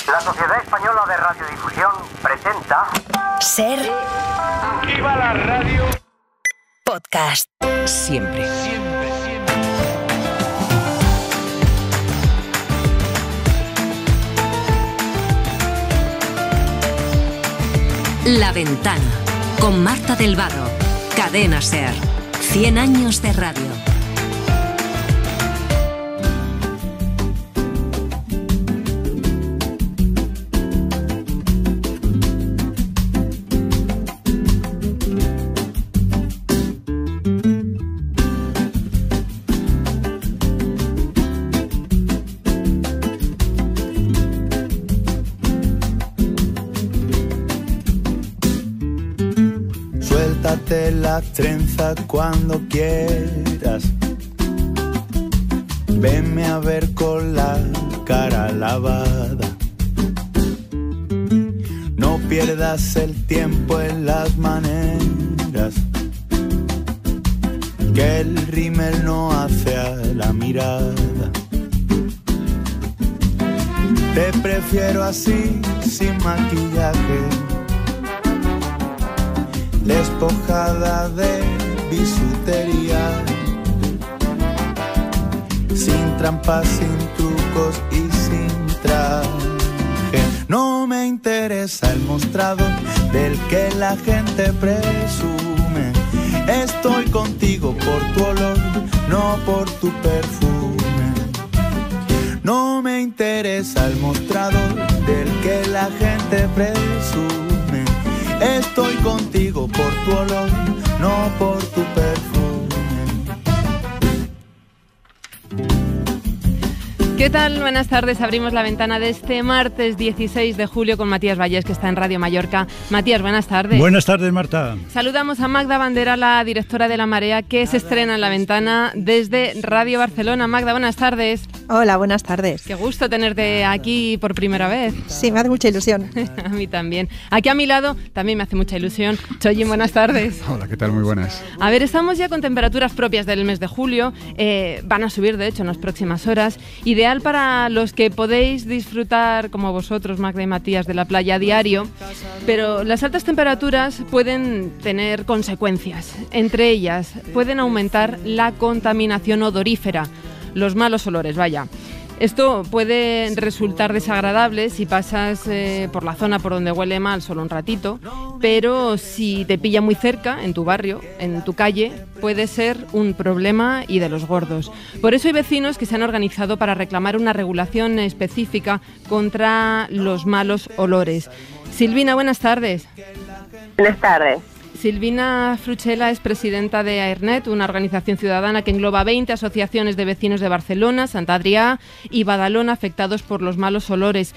La Sociedad Española de Radiodifusión presenta... Ser... Aquí va la radio... Podcast. Siempre. La Ventana. Con Marta del Vado. Cadena Ser. 100 años de radio. Suéltate la trenza cuando quieras. Venme a ver con la cara lavada. No pierdas el tiempo en las maneras, que el rímel no hace a la mirada. Te prefiero así, sin maquillaje, despojada de bisutería, sin trampas, sin trucos y sin traje. No me interesa el mostrado del que la gente presume. Estoy contigo por tu olor, no por tu perfume. No me interesa el mostrado del que la gente presume. Estoy contigo por tu olor, no por tu perfume. ¿Qué tal? Buenas tardes. Abrimos la ventana de este martes 16 de julio con Matías Vallés, que está en Radio Mallorca. Matías, buenas tardes. Buenas tardes, Marta. Saludamos a Magda Bandera, la directora de La Marea, que se estrena en la ventana desde Radio Barcelona. Magda, buenas tardes. Hola, buenas tardes. Qué gusto tenerte aquí por primera vez. Sí, me hace mucha ilusión. A mí también. Aquí a mi lado también me hace mucha ilusión. Choyin, buenas tardes. Hola, ¿qué tal? Muy buenas. A ver, estamos ya con temperaturas propias del mes de julio. Van a subir, de hecho, en las próximas horas. Ideal para los que podéis disfrutar, como vosotros, Magda y Matías, de la playa a diario. Pero las altas temperaturas pueden tener consecuencias. Entre ellas, pueden aumentar la contaminación odorífera. Los malos olores, vaya. Esto puede resultar desagradable si pasas por la zona por donde huele mal solo un ratito, pero si te pilla muy cerca, en tu barrio, en tu calle, puede ser un problema y de los gordos. Por eso hay vecinos que se han organizado para reclamar una regulación específica contra los malos olores. Silvina, buenas tardes. Buenas tardes. Silvina Fruchela es presidenta de AERNet, una organización ciudadana que engloba 20 asociaciones de vecinos de Barcelona, Sant Adrià y Badalona afectados por los malos olores.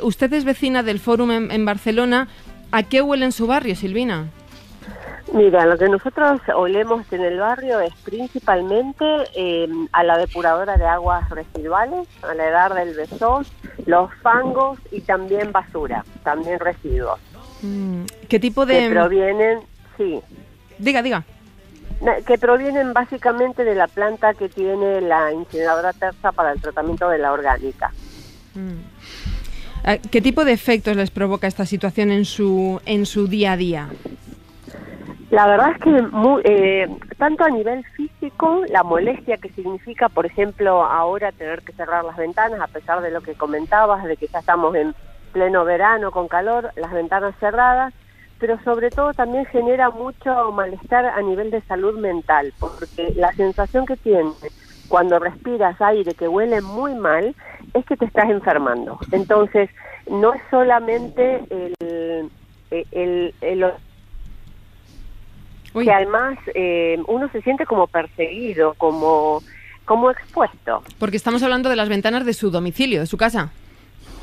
Usted es vecina del Fórum en Barcelona. ¿A qué huele en su barrio, Silvina? Mira, lo que nosotros olemos en el barrio es principalmente a la depuradora de aguas residuales, a la Edar del Besós, los fangos y también basura, también residuos. ¿Qué tipo de...? Que provienen, sí. Diga. Que provienen básicamente de la planta que tiene la incineradora Tersa para el tratamiento de la orgánica. ¿Qué tipo de efectos les provoca esta situación en su día a día? La verdad es que tanto a nivel físico, la molestia que significa, por ejemplo, ahora tener que cerrar las ventanas, a pesar de lo que comentabas, de que ya estamos en pleno verano con calor, las ventanas cerradas, pero sobre todo también genera mucho malestar a nivel de salud mental, porque la sensación que tienes cuando respiras aire que huele muy mal es que te estás enfermando. Entonces, no es solamente el que además uno se siente como perseguido, como expuesto. Porque estamos hablando de las ventanas de su domicilio, de su casa.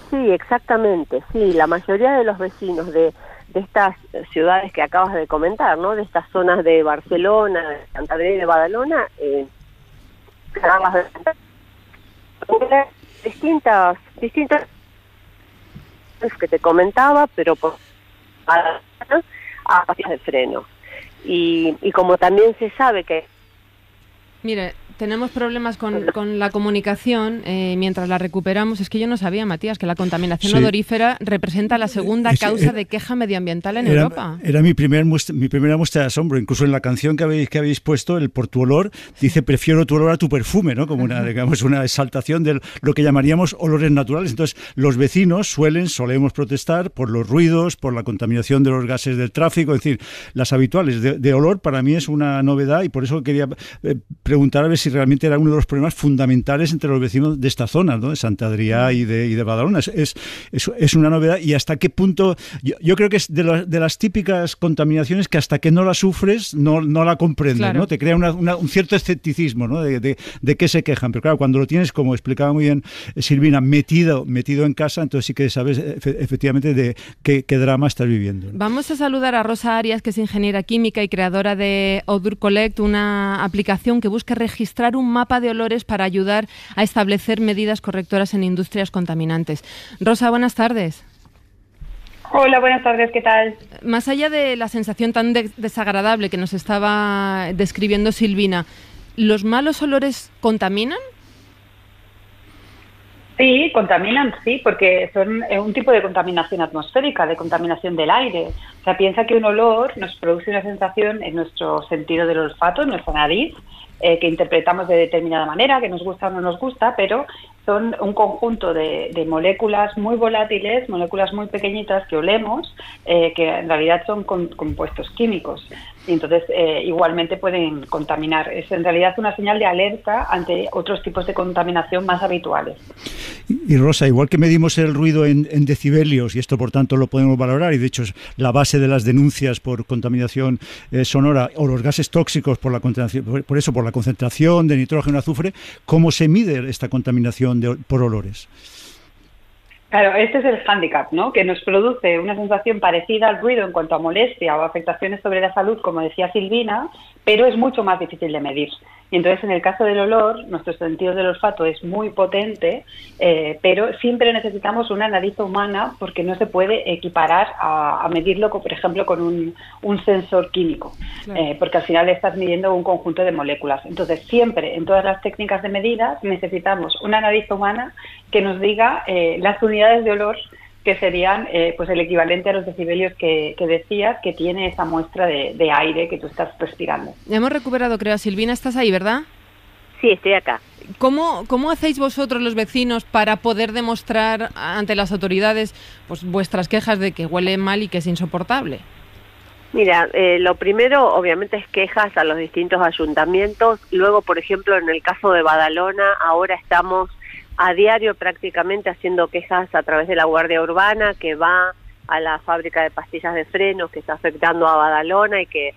Sí, exactamente, sí, la mayoría de los vecinos de estas ciudades que acabas de comentar, ¿no? De estas zonas de Barcelona, de Sant Adrià y de Badalona, distintas que te comentaba, pero por a pastillas de freno. Y como también se sabe que Mire, tenemos problemas con la comunicación mientras la recuperamos. Es que yo no sabía, Matías, que la contaminación odorífera representa la segunda causa de queja medioambiental en Europa. Era mi primera muestra de asombro. Incluso en la canción que habéis puesto, el Por tu olor, dice prefiero tu olor a tu perfume, ¿no? Como una exaltación de lo que llamaríamos olores naturales. Entonces, los vecinos solemos protestar por los ruidos, por la contaminación de los gases del tráfico, es decir, las habituales de olor. Para mí es una novedad y por eso quería preguntar a ver si realmente era uno de los problemas fundamentales entre los vecinos de esta zona, ¿no? De Sant Adrià y de Badalona. Es una novedad y hasta qué punto, yo creo que es de las típicas contaminaciones que hasta que no la sufres no la comprendes, claro. ¿No? Te crea un cierto escepticismo, ¿no? De qué se quejan, pero claro, cuando lo tienes, como explicaba muy bien Silvina, metido en casa, entonces sí que sabes efectivamente de qué drama estás viviendo, ¿no? Vamos a saludar a Rosa Arias, que es ingeniera química y creadora de Odor Collect, una aplicación que busca registrar un mapa de olores para ayudar a establecer medidas correctoras en industrias contaminantes. Rosa, buenas tardes. Hola, buenas tardes, ¿qué tal? Más allá de la sensación tan desagradable que nos estaba describiendo Silvina, ¿los malos olores contaminan? Sí, contaminan, sí, porque son un tipo de contaminación atmosférica, de contaminación del aire. O sea, piensa que un olor nos produce una sensación en nuestro sentido del olfato, en nuestra nariz, que interpretamos de determinada manera, que nos gusta o no nos gusta, pero son un conjunto de moléculas muy volátiles, moléculas muy pequeñitas que olemos, que en realidad son compuestos químicos. Y entonces igualmente pueden contaminar. Es en realidad una señal de alerta ante otros tipos de contaminación más habituales. Y Rosa, igual que medimos el ruido en decibelios, y esto por tanto lo podemos valorar, y de hecho es la base de las denuncias por contaminación sonora, o los gases tóxicos por la concentración de nitrógeno, azufre, ¿cómo se mide esta contaminación por olores? Claro, este es el hándicap, ¿no? Que nos produce una sensación parecida al ruido en cuanto a molestia o afectaciones sobre la salud, como decía Silvina, pero es mucho más difícil de medir. Y entonces, en el caso del olor, nuestro sentido del olfato es muy potente, pero siempre necesitamos una nariz humana porque no se puede equiparar a medirlo, por ejemplo, con un sensor químico, claro. Porque al final estás midiendo un conjunto de moléculas. Entonces, siempre, en todas las técnicas de medidas, necesitamos una nariz humana que nos diga las unidades de olor que serían pues el equivalente a los decibelios que decías, que tiene esa muestra de aire que tú estás respirando. Ya hemos recuperado, creo, a Silvina. ¿Estás ahí, verdad? Sí, estoy acá. ¿Cómo hacéis vosotros, los vecinos, para poder demostrar ante las autoridades pues vuestras quejas de que huele mal y que es insoportable? Mira, lo primero obviamente es quejas a los distintos ayuntamientos. Luego, por ejemplo, en el caso de Badalona, ahora estamos a diario prácticamente haciendo quejas a través de la Guardia Urbana, que va a la fábrica de pastillas de frenos que está afectando a Badalona y que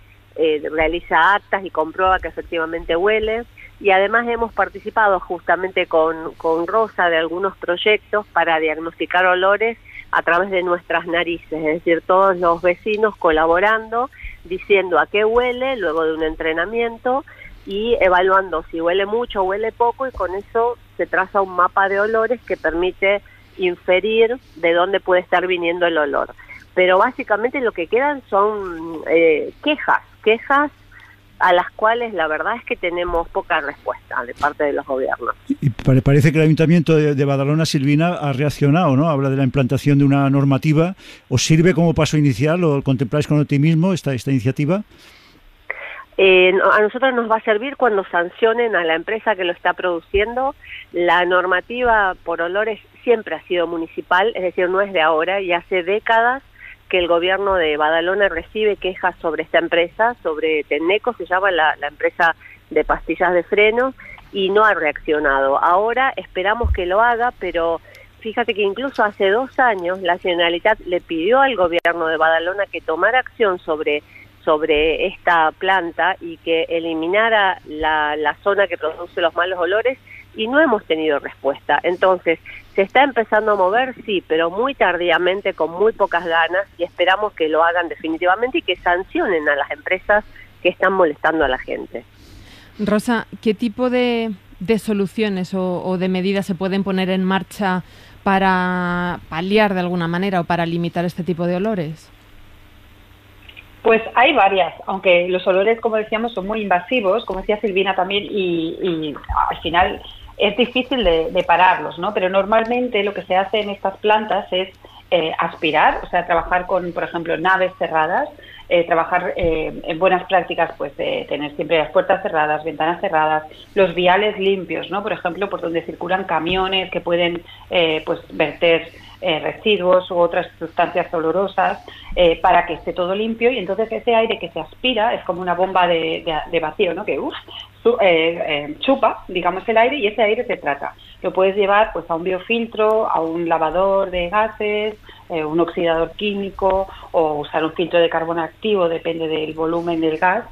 realiza actas y comprueba que efectivamente huele. Y además hemos participado justamente con Rosa de algunos proyectos para diagnosticar olores a través de nuestras narices, es decir, todos los vecinos colaborando, diciendo a qué huele luego de un entrenamiento y evaluando si huele mucho o huele poco, y con eso se traza un mapa de olores que permite inferir de dónde puede estar viniendo el olor. Pero básicamente lo que quedan son quejas a las cuales la verdad es que tenemos poca respuesta de parte de los gobiernos. Y parece que el Ayuntamiento de Badalona, Silvina, ha reaccionado, ¿no? Habla de la implantación de una normativa. ¿Os sirve como paso inicial o contempláis con optimismo esta iniciativa? A nosotros nos va a servir cuando sancionen a la empresa que lo está produciendo. La normativa por olores siempre ha sido municipal, es decir, no es de ahora, y hace décadas que el gobierno de Badalona recibe quejas sobre esta empresa, sobre Tenneco, se llama la empresa de pastillas de freno, y no ha reaccionado. Ahora esperamos que lo haga, pero fíjate que incluso hace 2 años la Generalitat le pidió al gobierno de Badalona que tomara acción sobre esta planta y que eliminara la zona que produce los malos olores, y no hemos tenido respuesta. Entonces, se está empezando a mover, sí, pero muy tardíamente, con muy pocas ganas, y esperamos que lo hagan definitivamente y que sancionen a las empresas que están molestando a la gente. Rosa, ¿qué tipo de soluciones o de medidas se pueden poner en marcha para paliar de alguna manera o para limitar este tipo de olores? Pues hay varias, aunque los olores, como decíamos, son muy invasivos, como decía Silvina también, y al final es difícil de pararlos, ¿no? Pero normalmente lo que se hace en estas plantas es aspirar, o sea, trabajar con, por ejemplo, naves cerradas, trabajar en buenas prácticas, pues tener siempre las puertas cerradas, ventanas cerradas, los viales limpios, ¿no? Por ejemplo, por donde circulan camiones que pueden pues verter residuos u otras sustancias olorosas, para que esté todo limpio, y entonces ese aire que se aspira es como una bomba de vacío, ¿no? Que chupa, digamos, el aire, y ese aire se trata. Lo puedes llevar pues a un biofiltro, a un lavador de gases, un oxidador químico, o usar un filtro de carbono activo, depende del volumen del gas,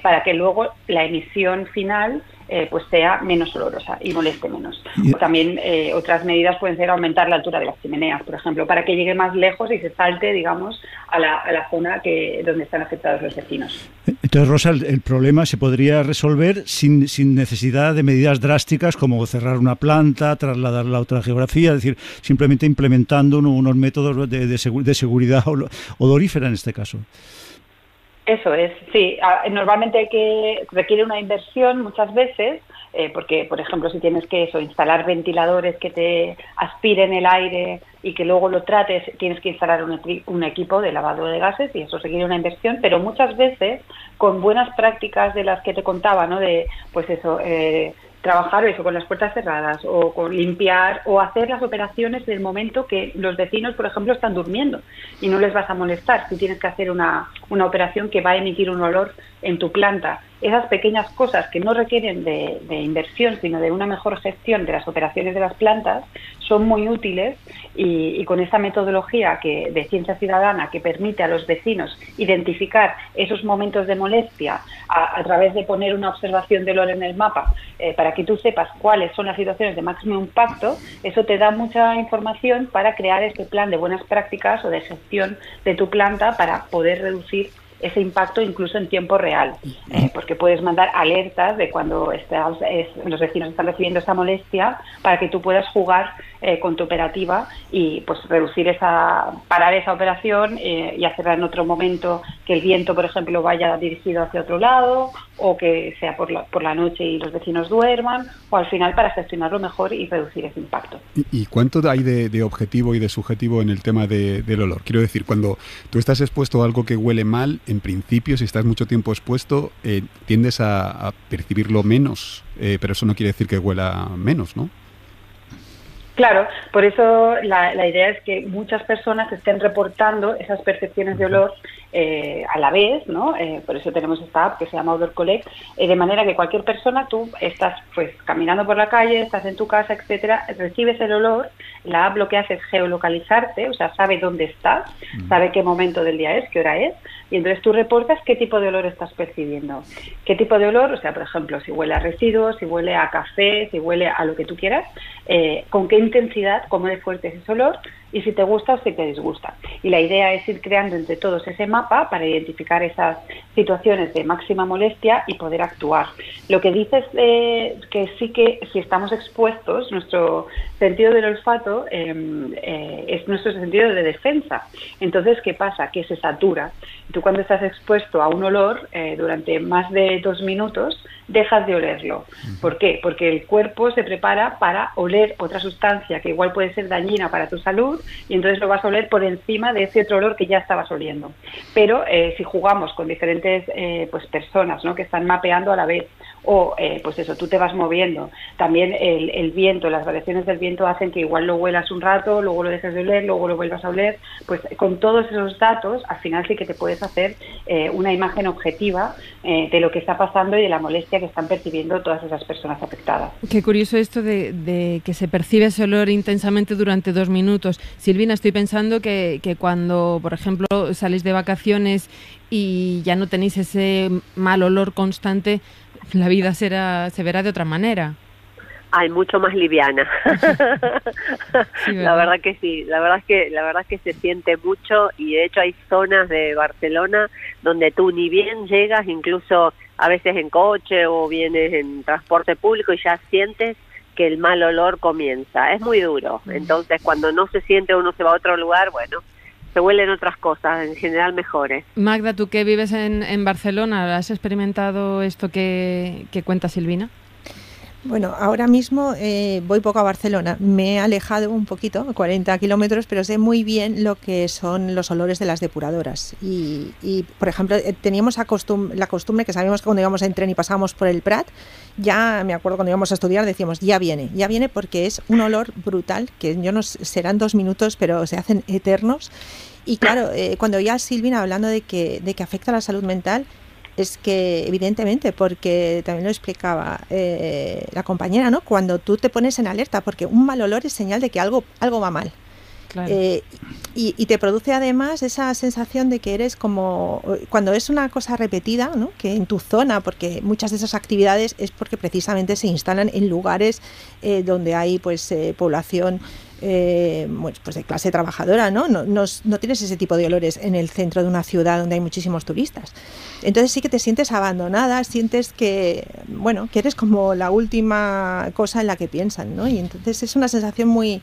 para que luego la emisión final pues sea menos olorosa y moleste menos. O también otras medidas pueden ser aumentar la altura de las chimeneas, por ejemplo, para que llegue más lejos y se salte, digamos, a la zona donde están afectados los vecinos. Entonces, Rosa, el problema se podría resolver sin necesidad de medidas drásticas como cerrar una planta, trasladarla a otra geografía, es decir, simplemente implementando unos métodos de seguridad odorífera en este caso. Eso es, sí. Normalmente requiere una inversión muchas veces, porque, por ejemplo, si tienes que instalar ventiladores que te aspiren el aire y que luego lo trates, tienes que instalar un equipo de lavado de gases, y eso requiere una inversión, pero muchas veces con buenas prácticas de las que te contaba, ¿no? De, pues eso, trabajar eso con las puertas cerradas, o con limpiar, o hacer las operaciones en el momento que los vecinos, por ejemplo, están durmiendo y no les vas a molestar si tienes que hacer una operación que va a emitir un olor en tu planta. Esas pequeñas cosas que no requieren de inversión, sino de una mejor gestión de las operaciones de las plantas, son muy útiles, y con esta metodología de ciencia ciudadana que permite a los vecinos identificar esos momentos de molestia a través de poner una observación de olor en el mapa, para que tú sepas cuáles son las situaciones de máximo impacto, eso te da mucha información para crear este plan de buenas prácticas o de gestión de tu planta para poder reducir ese impacto incluso en tiempo real, porque puedes mandar alertas de cuando los vecinos están recibiendo esa molestia, para que tú puedas jugar con tu operativa y pues parar esa operación y hacerla en otro momento, que el viento, por ejemplo, vaya dirigido hacia otro lado, o que sea por la noche y los vecinos duerman, o al final para gestionarlo mejor y reducir ese impacto. ¿Y cuánto hay de objetivo y de subjetivo en el tema del olor? Quiero decir, cuando tú estás expuesto a algo que huele mal, en principio, si estás mucho tiempo expuesto, tiendes a percibirlo menos, pero eso no quiere decir que huela menos, ¿no? Claro, por eso la idea es que muchas personas estén reportando esas percepciones de olor a la vez, ¿no? Por eso tenemos esta app que se llama Odor Collect, de manera que cualquier persona, tú estás pues caminando por la calle, estás en tu casa, etcétera, recibes el olor, la app lo que hace es geolocalizarte, o sea, sabe dónde estás, sabe qué momento del día es, qué hora es, y entonces tú reportas qué tipo de olor estás percibiendo. ¿Qué tipo de olor? O sea, por ejemplo, si huele a residuos, si huele a café, si huele a lo que tú quieras, con qué intensidad, cómo de fuerte es ese olor, y si te gusta o si te disgusta. Y la idea es ir creando entre todos ese mapa para identificar esas situaciones de máxima molestia y poder actuar. Lo que dices que sí, que si estamos expuestos, nuestro sentido del olfato es nuestro sentido de defensa. Entonces, ¿qué pasa? Que se satura. Tú, cuando estás expuesto a un olor durante más de 2 minutos, dejas de olerlo. ¿Por qué? Porque el cuerpo se prepara para oler otra sustancia que igual puede ser dañina para tu salud, y entonces lo vas a oler por encima de ese otro olor que ya estabas oliendo. Pero si jugamos con diferentes pues personas, ¿no?, que están mapeando a la vez, o pues eso, tú te vas moviendo, también el viento, las variaciones del viento hacen que igual lo huelas un rato, luego lo dejes de oler, luego lo vuelvas a oler, pues con todos esos datos al final sí que te puedes hacer una imagen objetiva de lo que está pasando y de la molestia que están percibiendo todas esas personas afectadas. Qué curioso esto de que se percibe ese olor intensamente durante 2 minutos. Silvina, estoy pensando que cuando, por ejemplo, salís de vacaciones y ya no tenéis ese mal olor constante, la vida se verá de otra manera. Hay mucho más liviana. Sí, la verdad que sí, la verdad es que se siente mucho, y de hecho hay zonas de Barcelona donde tú ni bien llegas, incluso a veces en coche o vienes en transporte público, y ya sientes que el mal olor comienza. Es muy duro. Entonces, cuando no se siente, uno se va a otro lugar, bueno, se huelen otras cosas, en general mejores. Magda, tú que vives en Barcelona, ¿has experimentado esto que cuenta Silvina? Bueno, ahora mismo voy poco a Barcelona. Me he alejado un poquito, 40 kilómetros, pero sé muy bien lo que son los olores de las depuradoras. Y por ejemplo, teníamos la costumbre que sabíamos que cuando íbamos en tren y pasábamos por el Prat, ya me acuerdo cuando íbamos a estudiar, decíamos, ya viene porque es un olor brutal, que yo no serán 2 minutos, pero se hacen eternos. Y claro, cuando oía a Silvina hablando de que afecta a la salud mental, es que evidentemente, porque también lo explicaba la compañera, ¿no? Cuando tú te pones en alerta, porque un mal olor es señal de que algo va mal. Claro. Y te produce además esa sensación de que eres como, cuando es una cosa repetida, ¿no? Que en tu zona, porque muchas de esas actividades es porque precisamente se instalan en lugares donde hay pues población pues de clase trabajadora, ¿no? No tienes ese tipo de olores en el centro de una ciudad donde hay muchísimos turistas. Entonces sí que te sientes abandonada, sientes que eres como la última cosa en la que piensan, ¿no? Y entonces es una sensación muy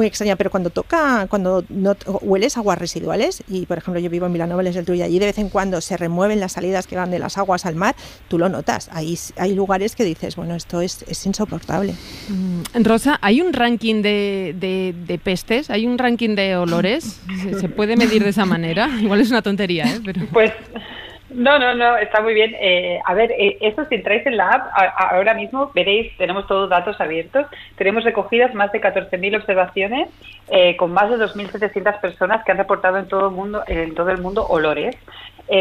extraña, pero cuando no hueles aguas residuales, y por ejemplo yo vivo en Vilanova del Geltrú y allí de vez en cuando se remueven las salidas que van de las aguas al mar, tú lo notas. Hay lugares que dices, bueno, esto es insoportable. Rosa, ¿hay un ranking de pestes? ¿Hay un ranking de olores? ¿Se puede medir de esa manera? Igual es una tontería, ¿eh? Pero... Pues... No, está muy bien. A ver, eso si entráis en la app, ahora mismo veréis, tenemos todos datos abiertos, tenemos recogidas más de 14.000 observaciones con más de 2.700 personas que han reportado en todo el mundo olores,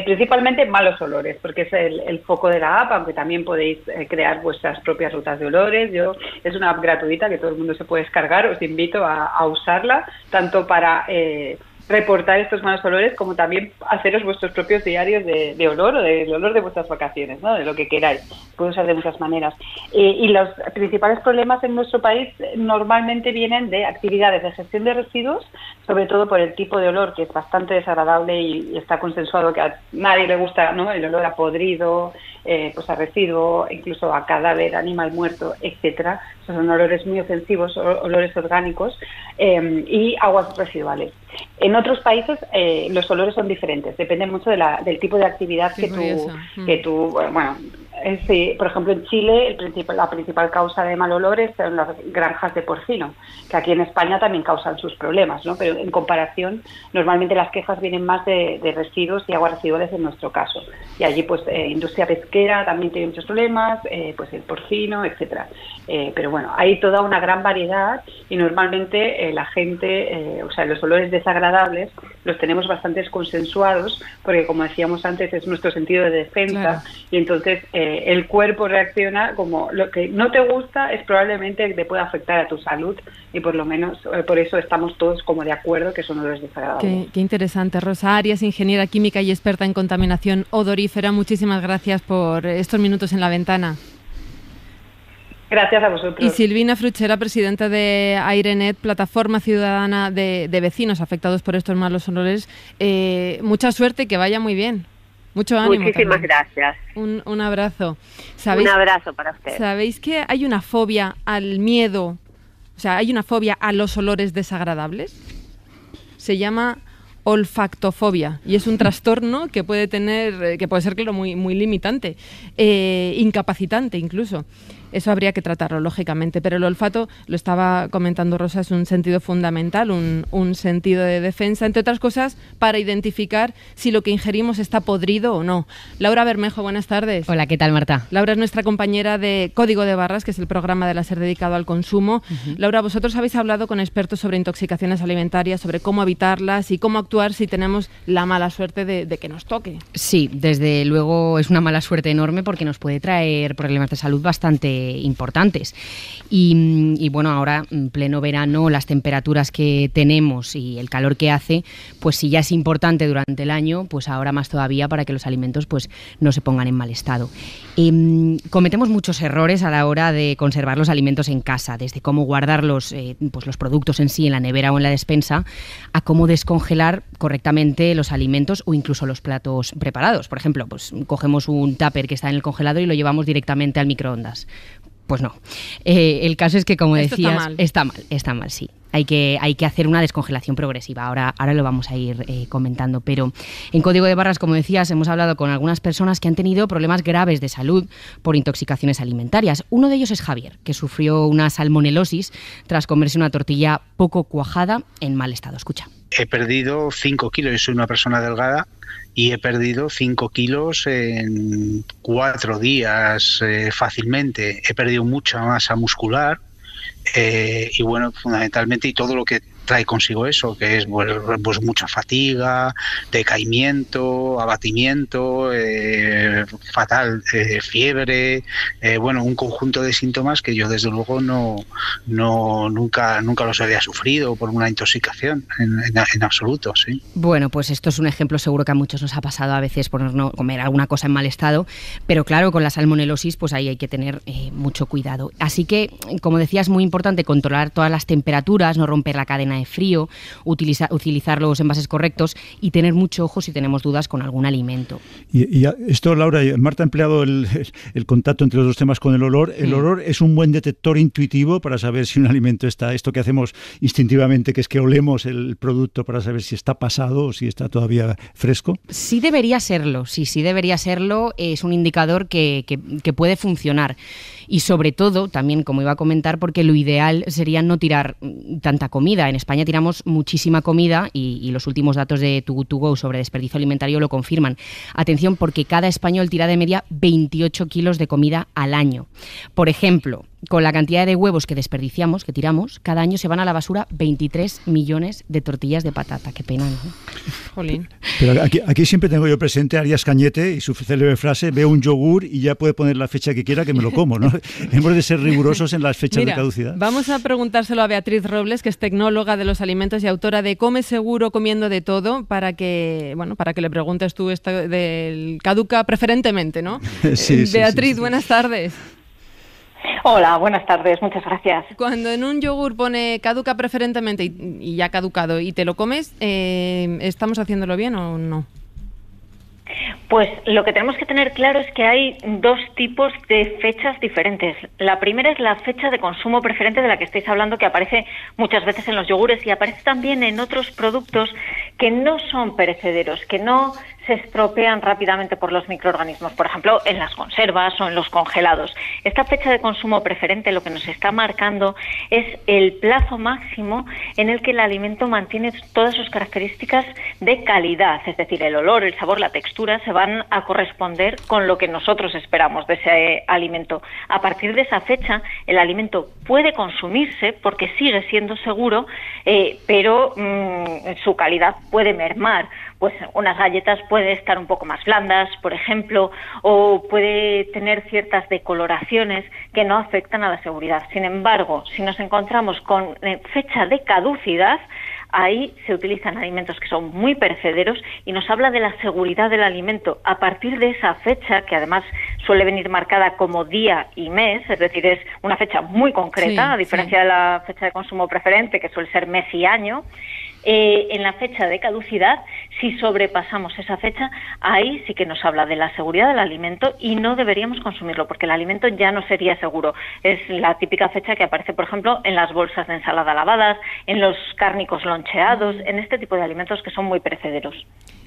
principalmente malos olores, porque es el foco de la app, aunque también podéis crear vuestras propias rutas de olores. Es una app gratuita que todo el mundo se puede descargar, os invito a usarla, tanto para... reportar estos malos olores, como también haceros vuestros propios diarios de olor o del olor de vuestras vacaciones, ¿no? De lo que queráis. Puede usar de muchas maneras. Y los principales problemas en nuestro país normalmente vienen de actividades de gestión de residuos, sobre todo por el tipo de olor, que es bastante desagradable y está consensuado que a nadie le gusta, ¿no? El olor a podrido, pues a residuo, incluso a cadáver, animal muerto, etcétera. Esos son olores muy ofensivos, olores orgánicos, y aguas residuales. En otros países los olores son diferentes, depende mucho del tipo de actividad que tú sí, por ejemplo en Chile la principal causa de mal olores son las granjas de porcino, que aquí en España también causan sus problemas, ¿no? Pero en comparación normalmente las quejas vienen más de residuos y aguas residuales en nuestro caso, y allí pues industria pesquera también tiene muchos problemas, pues el porcino, etcétera. Pero bueno, hay toda una gran variedad y normalmente la gente, los olores desagradables los tenemos bastante consensuados, porque como decíamos antes es nuestro sentido de defensa, claro. Y entonces el cuerpo reacciona como lo que no te gusta es probablemente que te pueda afectar a tu salud, y por lo menos por eso estamos todos como de acuerdo que son olores desagradables. Qué interesante. Rosa Arias, ingeniera química y experta en contaminación odorífera, muchísimas gracias por estos minutos en La Ventana. Gracias a vosotros. Y Silvina Fruchera, presidenta de AireNet, plataforma ciudadana de vecinos afectados por estos malos olores. Mucha suerte y que vaya muy bien. Mucho ánimo. Muchísimas gracias. Un abrazo. Un abrazo para ustedes. ¿Sabéis que hay una fobia al miedo? O sea, hay una fobia a los olores desagradables. Se llama olfactofobia y es un trastorno que puede ser, claro, muy limitante, incapacitante incluso. Eso habría que tratarlo, lógicamente, pero el olfato, lo estaba comentando Rosa, es un sentido fundamental, un sentido de defensa, entre otras cosas, para identificar si lo que ingerimos está podrido o no. Laura Bermejo, buenas tardes. Hola, ¿qué tal, Marta? Laura es nuestra compañera de Código de Barras, que es el programa de la SER dedicado al consumo. Laura, vosotros habéis hablado con expertos sobre intoxicaciones alimentarias, sobre cómo evitarlas y cómo actuar si tenemos la mala suerte de que nos toque. Sí, desde luego es una mala suerte enorme porque nos puede traer problemas de salud bastante importantes. Y bueno, ahora en pleno verano, las temperaturas que tenemos y el calor que hace, pues si ya es importante durante el año, pues ahora más todavía para que los alimentos pues no se pongan en mal estado. Cometemos muchos errores a la hora de conservar los alimentos en casa, desde cómo guardar los productos en sí en la nevera o en la despensa, a cómo descongelar correctamente los alimentos o incluso los platos preparados. Por ejemplo, pues cogemos un tupper que está en el congelador y lo llevamos directamente al microondas. Pues no. El caso es que, como Esto decías, está mal. Está mal, sí. Hay que hacer una descongelación progresiva. Ahora lo vamos a ir comentando. Pero en Código de Barras, como decías, hemos hablado con algunas personas que han tenido problemas graves de salud por intoxicaciones alimentarias. Uno de ellos es Javier, que sufrió una salmonelosis tras comerse una tortilla poco cuajada en mal estado. Escucha. He perdido 5 kilos, yo soy una persona delgada y he perdido 5 kilos en 4 días fácilmente. He perdido mucha masa muscular y bueno, fundamentalmente, y todo lo que trae consigo eso, que es pues mucha fatiga, decaimiento, abatimiento, fatal, fiebre, bueno, un conjunto de síntomas que yo desde luego nunca los había sufrido por una intoxicación en absoluto, sí. Bueno, pues esto es un ejemplo, seguro que a muchos nos ha pasado a veces ponernos comer alguna cosa en mal estado, pero claro, con la salmonelosis pues ahí hay que tener mucho cuidado. Así que, como decía, es muy importante controlar todas las temperaturas, no romper la cadena de frío, utilizar los envases correctos y tener mucho ojo si tenemos dudas con algún alimento. Y esto, Laura, Marta ha empleado el contacto entre los dos temas con el olor. El olor es un buen detector intuitivo para saber si un alimento está, esto que hacemos instintivamente, que es que olemos el producto para saber si está pasado o si está todavía fresco. Sí debería serlo, sí debería serlo. Es un indicador que puede funcionar. Y sobre todo, también, como iba a comentar, porque lo ideal sería no tirar tanta comida. En España tiramos muchísima comida y los últimos datos de Too Good To Go sobre desperdicio alimentario lo confirman. Atención, porque cada español tira de media 28 kilos de comida al año. Por ejemplo, con la cantidad de huevos que desperdiciamos, que tiramos, cada año se van a la basura 23 millones de tortillas de patata. Qué pena, ¿no? Jolín. Pero aquí siempre tengo yo presente a Arias Cañete y su célebre frase: veo un yogur y ya puede poner la fecha que quiera que me lo como, ¿no? Hemos de ser rigurosos en las fechas de caducidad. Vamos a preguntárselo a Beatriz Robles, que es tecnóloga de los alimentos y autora de Come Seguro comiendo de todo, para que le preguntes tú esto del caduca preferentemente, ¿no? Sí, Beatriz, sí. Buenas tardes. Hola, buenas tardes, muchas gracias. Cuando en un yogur pone caduca preferentemente y ya caducado y te lo comes, ¿estamos haciéndolo bien o no? Pues lo que tenemos que tener claro es que hay dos tipos de fechas diferentes. La primera es la fecha de consumo preferente de la que estáis hablando, que aparece muchas veces en los yogures y aparece también en otros productos que no son perecederos, que no se estropean rápidamente por los microorganismos, por ejemplo, en las conservas o en los congelados. Esta fecha de consumo preferente lo que nos está marcando es el plazo máximo en el que el alimento mantiene todas sus características de calidad, es decir, el olor, el sabor, la textura se van a corresponder con lo que nosotros esperamos de ese alimento. A partir de esa fecha, el alimento puede consumirse porque sigue siendo seguro, pero su calidad puede mermar. Pues unas galletas pueden estar un poco más blandas, por ejemplo, o puede tener ciertas decoloraciones que no afectan a la seguridad. Sin embargo, si nos encontramos con fecha de caducidad, ahí se utilizan alimentos que son muy perecederos y nos habla de la seguridad del alimento. A partir de esa fecha, que además suele venir marcada como día y mes, es decir, es una fecha muy concreta, a diferencia de la fecha de consumo preferente, que suele ser mes y año, en la fecha de caducidad, si sobrepasamos esa fecha, ahí sí que nos habla de la seguridad del alimento y no deberíamos consumirlo, porque el alimento ya no sería seguro. Es la típica fecha que aparece, por ejemplo, en las bolsas de ensalada lavadas, en los cárnicos loncheados, en este tipo de alimentos que son muy perecederos.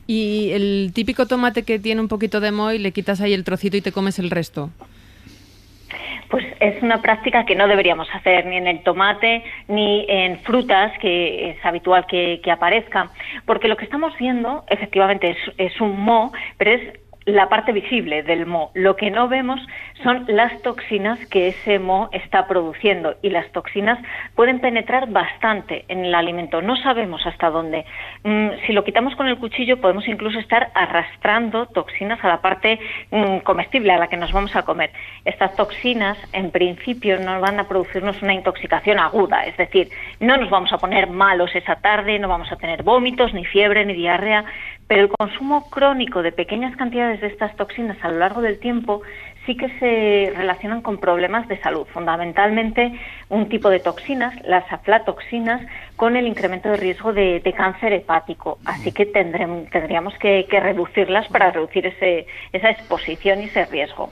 Y el típico tomate que tiene un poquito de moho y le quitas ahí el trocito y te comes el resto. Pues es una práctica que no deberíamos hacer ni en el tomate ni en frutas, que es habitual que aparezca, porque lo que estamos viendo efectivamente es un moho, pero es la parte visible del moho. Lo que no vemos son las toxinas que ese moho está produciendo, y las toxinas pueden penetrar bastante en el alimento. No sabemos hasta dónde. Si lo quitamos con el cuchillo podemos incluso estar arrastrando toxinas a la parte comestible, a la que nos vamos a comer. Estas toxinas en principio no van a producirnos una intoxicación aguda, es decir, no nos vamos a poner malos esa tarde, no vamos a tener vómitos, ni fiebre, ni diarrea, pero el consumo crónico de pequeñas cantidades de estas toxinas a lo largo del tiempo sí que se relacionan con problemas de salud, fundamentalmente un tipo de toxinas, las aflatoxinas, con el incremento de riesgo de cáncer hepático. Así que tendríamos que reducirlas para reducir esa exposición y ese riesgo.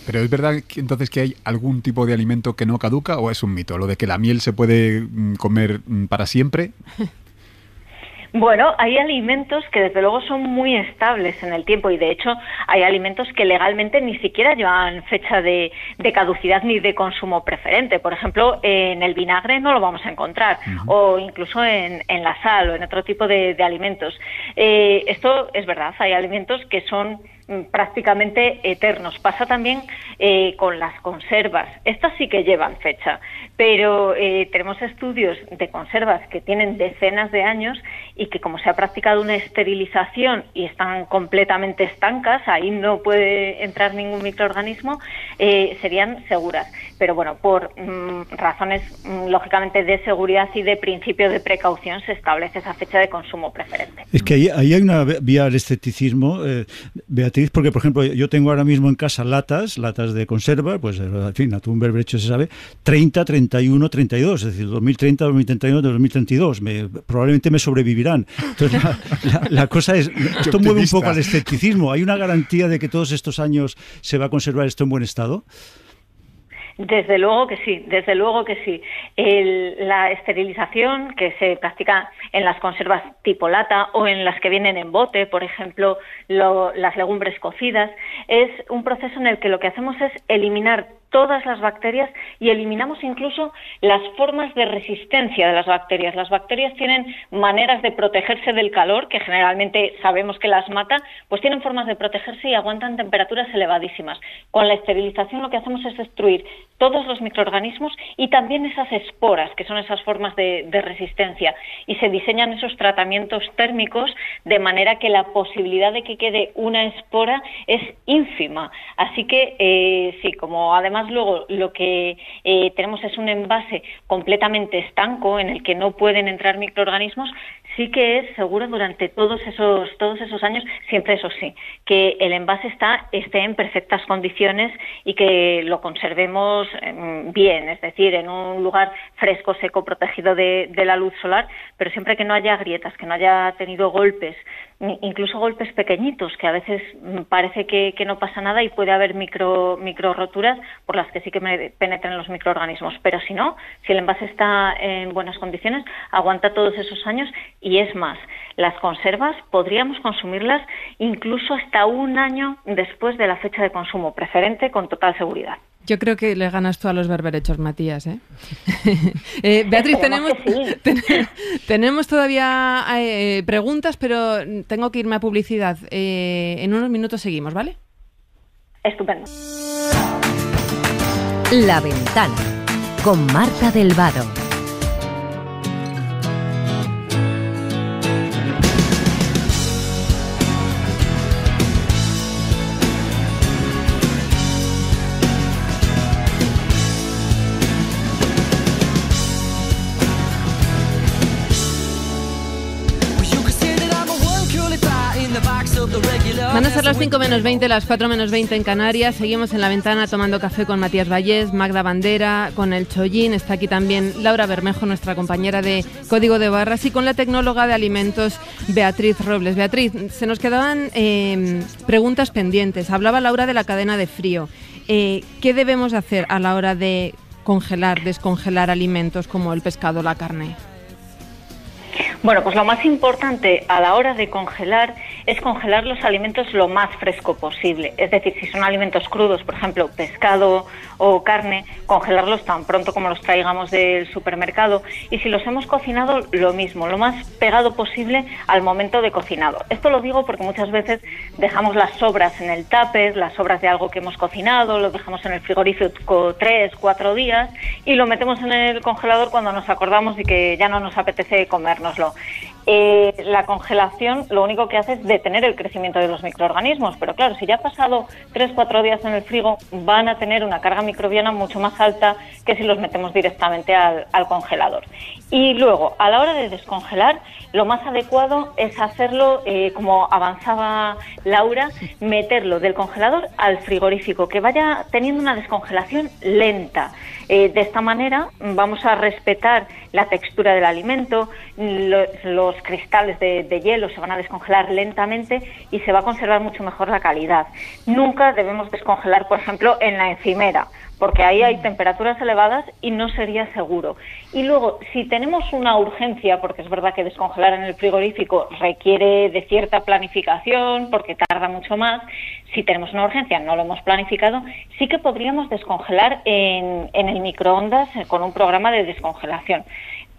Pero ¿es verdad que entonces que hay algún tipo de alimento que no caduca o es un mito? ¿Lo de que la miel se puede comer para siempre? Bueno, hay alimentos que desde luego son muy estables en el tiempo y de hecho hay alimentos que legalmente ni siquiera llevan fecha de caducidad ni de consumo preferente. Por ejemplo, en el vinagre no lo vamos a encontrar, o incluso en la sal o en otro tipo de alimentos. Esto es verdad, hay alimentos que son prácticamente eternos. Pasa también con las conservas. Estas sí que llevan fecha, pero tenemos estudios de conservas que tienen decenas de años y que como se ha practicado una esterilización y están completamente estancas, ahí no puede entrar ningún microorganismo, serían seguras. Pero bueno, por razones lógicamente de seguridad y de principio de precaución se establece esa fecha de consumo preferente. Es que ahí hay una vía al escepticismo, Beatriz, porque por ejemplo yo tengo ahora mismo en casa latas de conserva, pues en fin, atún berberecho se sabe, 30, 31, 32, es decir, 2030, 2031, 2032, probablemente me sobrevivirán. Entonces la cosa es, esto mueve un poco al escepticismo. ¿Hay una garantía de que todos estos años se va a conservar esto en buen estado? Desde luego que sí, desde luego que sí. La esterilización que se practica en las conservas tipo lata o en las que vienen en bote, por ejemplo, las legumbres cocidas, es un proceso en el que lo que hacemos es eliminar todas las bacterias y eliminamos incluso las formas de resistencia de las bacterias. Las bacterias tienen maneras de protegerse del calor, que generalmente sabemos que las mata, pues tienen formas de protegerse y aguantan temperaturas elevadísimas. Con la esterilización lo que hacemos es destruir todos los microorganismos y también esas esporas, que son esas formas de resistencia, y se diseñan esos tratamientos térmicos de manera que la posibilidad de que quede una espora es ínfima. Así que sí, como además luego lo que tenemos es un envase completamente estanco en el que no pueden entrar microorganismos, sí que es seguro durante todos esos años, siempre eso sí, que el envase esté en perfectas condiciones y que lo conservemos bien, es decir, en un lugar fresco, seco, protegido de la luz solar, pero siempre que no haya grietas, que no haya tenido golpes, incluso golpes pequeñitos, que a veces parece que no pasa nada y puede haber micro roturas por las que sí que penetran los microorganismos. Pero si no, si el envase está en buenas condiciones, aguanta todos esos años y es más, las conservas podríamos consumirlas incluso hasta un año después de la fecha de consumo preferente con total seguridad. Yo creo que le ganas tú a los berberechos, Matías, ¿eh? Beatriz, tenemos todavía preguntas, pero tengo que irme a publicidad. En unos minutos seguimos, ¿vale? Estupendo. La Ventana, con Marta del Vado. Van a ser las 5 menos 20, las 4 menos 20 en Canarias. Seguimos en La Ventana tomando café con Matías Vallés, Magda Bandera, con el Chollín. Está aquí también Laura Bermejo, nuestra compañera de Código de Barras, y con la tecnóloga de alimentos Beatriz Robles. Beatriz, se nos quedaban preguntas pendientes. Hablaba Laura de la cadena de frío. ¿Qué debemos hacer a la hora de descongelar alimentos como el pescado o la carne? Bueno, pues lo más importante a la hora de congelar es congelar los alimentos lo más fresco posible. Es decir, si son alimentos crudos, por ejemplo, pescado o carne, congelarlos tan pronto como los traigamos del supermercado. Y si los hemos cocinado, lo mismo, lo más pegado posible al momento de cocinado. Esto lo digo porque muchas veces dejamos las sobras en el tupper, las sobras de algo que hemos cocinado, lo dejamos en el frigorífico 3, 4 días y lo metemos en el congelador cuando nos acordamos de que ya no nos apetece comérnoslo. La congelación lo único que hace es detener el crecimiento de los microorganismos, pero claro, si ya ha pasado 3-4 días en el frigo, van a tener una carga microbiana mucho más alta que si los metemos directamente al congelador. Y luego, a la hora de descongelar, lo más adecuado es hacerlo, como avanzaba Laura, meterlo del congelador al frigorífico, que vaya teniendo una descongelación lenta. De esta manera vamos a respetar la textura del alimento, los cristales de hielo se van a descongelar lentamente y se va a conservar mucho mejor la calidad. Nunca debemos descongelar, por ejemplo, en la encimera, porque ahí hay temperaturas elevadas y no sería seguro. Y luego, si tenemos una urgencia, porque es verdad que descongelar en el frigorífico requiere de cierta planificación, porque tarda mucho más, si tenemos una urgencia, no lo hemos planificado, sí que podríamos descongelar en el microondas con un programa de descongelación.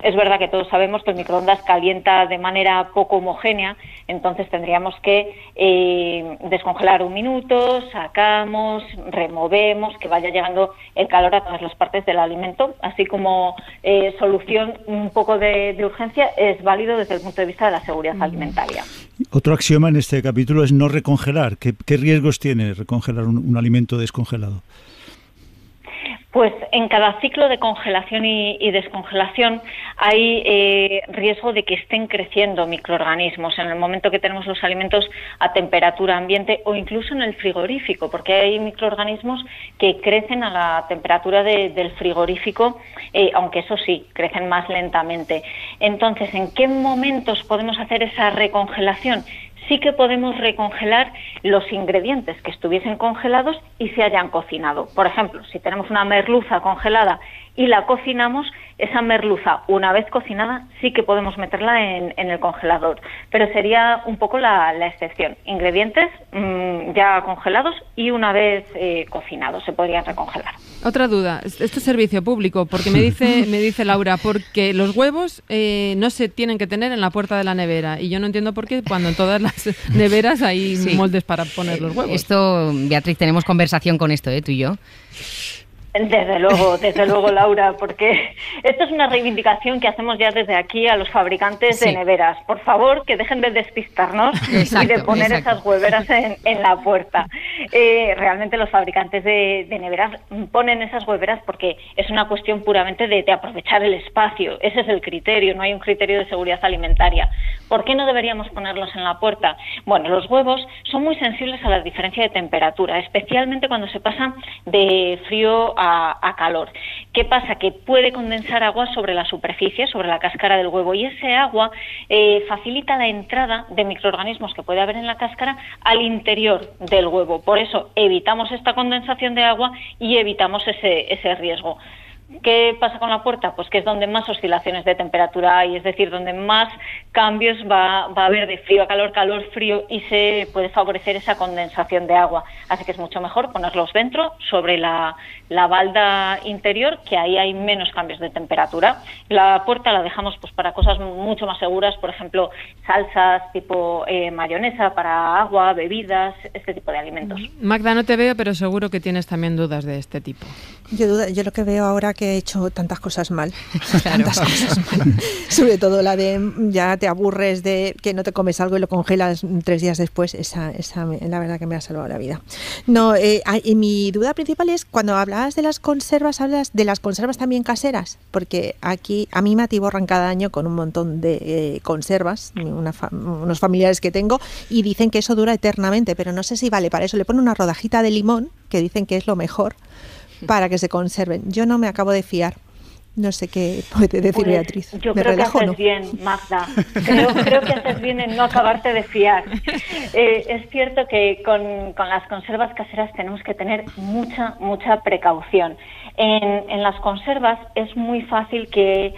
Es verdad que todos sabemos que el microondas calienta de manera poco homogénea, entonces tendríamos que descongelar 1 minuto, sacamos, removemos, que vaya llegando el calor a todas las partes del alimento, así como solución un poco de urgencia es válido desde el punto de vista de la seguridad alimentaria. Otro axioma en este capítulo es no recongelar. ¿Qué riesgos tiene recongelar un alimento descongelado? Pues en cada ciclo de congelación y descongelación hay riesgo de que estén creciendo microorganismos en el momento que tenemos los alimentos a temperatura ambiente o incluso en el frigorífico, porque hay microorganismos que crecen a la temperatura del frigorífico, aunque eso sí, crecen más lentamente. Entonces, ¿en qué momentos podemos hacer esa recongelación? Sí que podemos recongelar los ingredientes que estuviesen congelados y se hayan cocinado. Por ejemplo, si tenemos una merluza congelada y la cocinamos, esa merluza, una vez cocinada, sí que podemos meterla en el congelador. Pero sería un poco la excepción. Ingredientes ya congelados y una vez cocinados se podrían recongelar. Otra duda, esto es servicio público, porque me dice Laura, porque los huevos no se tienen que tener en la puerta de la nevera, y yo no entiendo por qué cuando en todas las neveras hay moldes para poner los huevos. Esto, Beatriz, tenemos conversación con esto, tú y yo. Desde luego, Laura, porque esto es una reivindicación que hacemos ya desde aquí a los fabricantes de neveras. Por favor, que dejen de despistarnos y de poner esas hueveras en la puerta. Realmente los fabricantes de neveras ponen esas hueveras porque es una cuestión puramente de aprovechar el espacio. Ese es el criterio, no hay un criterio de seguridad alimentaria. ¿Por qué no deberíamos ponerlos en la puerta? Bueno, los huevos son muy sensibles a la diferencia de temperatura, especialmente cuando se pasa de frío a calor. ¿Qué pasa? Que puede condensar agua sobre la superficie, sobre la cáscara del huevo, y ese agua facilita la entrada de microorganismos que puede haber en la cáscara al interior del huevo. Por eso evitamos esta condensación de agua y evitamos ese riesgo. ¿Qué pasa con la puerta? Pues que es donde más oscilaciones de temperatura hay, es decir, donde más cambios va a haber de frío a calor, calor, frío, y se puede favorecer esa condensación de agua. Así que es mucho mejor ponerlos dentro, sobre la balda interior, que ahí hay menos cambios de temperatura. La puerta la dejamos pues para cosas mucho más seguras, por ejemplo, salsas tipo mayonesa para agua, bebidas, este tipo de alimentos. Magda, no te veo, pero seguro que tienes también dudas de este tipo. Yo lo que veo ahora que he hecho tantas cosas mal, tantas cosas mal. Sobre todo la de ya te aburres de que no te comes algo y lo congelas 3 días después, esa la verdad que me ha salvado la vida. No, mi duda principal es cuando hablabas de las conservas, hablas de las conservas también caseras, porque aquí a mí me atiborran cada año con un montón de conservas, unos familiares que tengo, y dicen que eso dura eternamente, pero no sé si vale para eso. Le ponen una rodajita de limón, que dicen que es lo mejor para que se conserven. Yo no me acabo de fiar. No sé qué puede decir Beatriz. Yo creo que haces bien, Magda. Creo que haces bien en no acabarte de fiar. Es cierto que con las conservas caseras tenemos que tener mucha precaución. En las conservas es muy fácil que...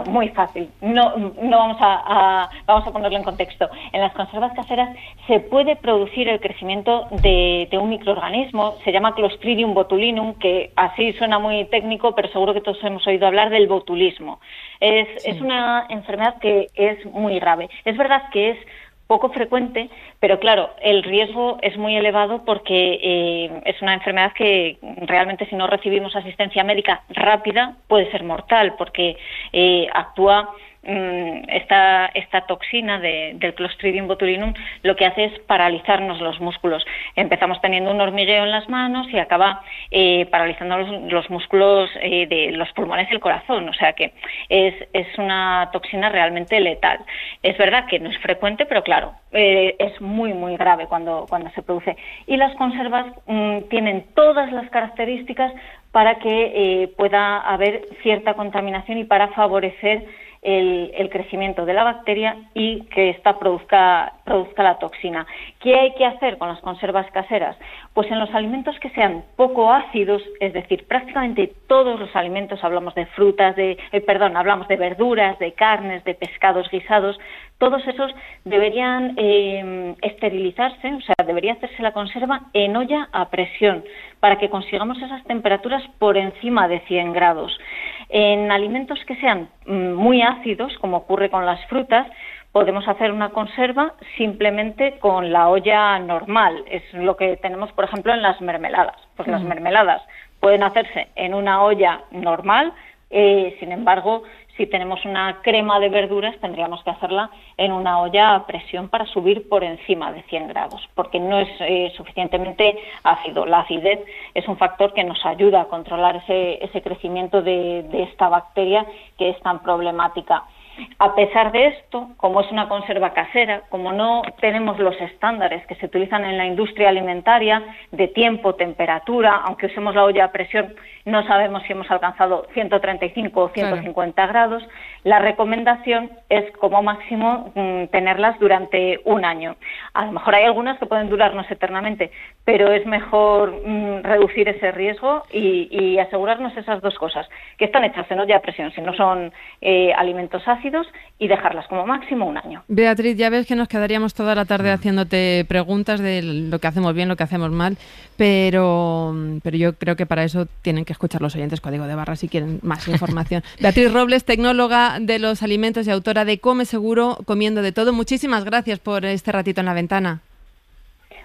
muy fácil. No vamos a ponerlo en contexto. En las conservas caseras se puede producir el crecimiento de un microorganismo, se llama Clostridium botulinum, que así suena muy técnico, pero seguro que todos hemos oído hablar del botulismo. Es una enfermedad que es muy grave. Es verdad que es poco frecuente, pero claro, el riesgo es muy elevado porque es una enfermedad que realmente, si no recibimos asistencia médica rápida, puede ser mortal, porque actúa esta toxina del Clostridium botulinum lo que hace es paralizarnos los músculos. Empezamos teniendo un hormigueo en las manos y acaba paralizando los músculos de los pulmones y el corazón. O sea que es una toxina realmente letal. Es verdad que no es frecuente, pero claro, es muy, muy grave cuando se produce. Y las conservas tienen todas las características para que pueda haber cierta contaminación y para favorecer el crecimiento de la bacteria y que ésta produzca la toxina. ¿Qué hay que hacer con las conservas caseras? Pues en los alimentos que sean poco ácidos, es decir, prácticamente todos los alimentos, hablamos de frutas, hablamos de verduras, de carnes, de pescados guisados, todos esos deberían esterilizarse, o sea, debería hacerse la conserva en olla a presión para que consigamos esas temperaturas por encima de 100 grados. En alimentos que sean muy ácidos, como ocurre con las frutas, podemos hacer una conserva simplemente con la olla normal. Es lo que tenemos, por ejemplo, en las mermeladas. Pues las mermeladas pueden hacerse en una olla normal, sin embargo, si tenemos una crema de verduras, tendríamos que hacerla en una olla a presión para subir por encima de 100 grados, porque no es suficientemente ácido. La acidez es un factor que nos ayuda a controlar ese crecimiento de esta bacteria que es tan problemática. A pesar de esto, como es una conserva casera, como no tenemos los estándares que se utilizan en la industria alimentaria de tiempo, temperatura, aunque usemos la olla a presión, no sabemos si hemos alcanzado 135 o 150 grados, la recomendación es como máximo tenerlas durante un año. A lo mejor hay algunas que pueden durarnos eternamente, pero es mejor reducir ese riesgo y asegurarnos esas dos cosas, que están hechas en olla a presión, si no son alimentos ácidos, y dejarlas como máximo un año. Beatriz, ya ves que nos quedaríamos toda la tarde haciéndote preguntas de lo que hacemos bien, lo que hacemos mal, pero yo creo que para eso tienen que escuchar los oyentes Código de Barra si quieren más información. Beatriz Robles, tecnóloga de los alimentos y autora de Come Seguro, comiendo de todo. Muchísimas gracias por este ratito en La Ventana.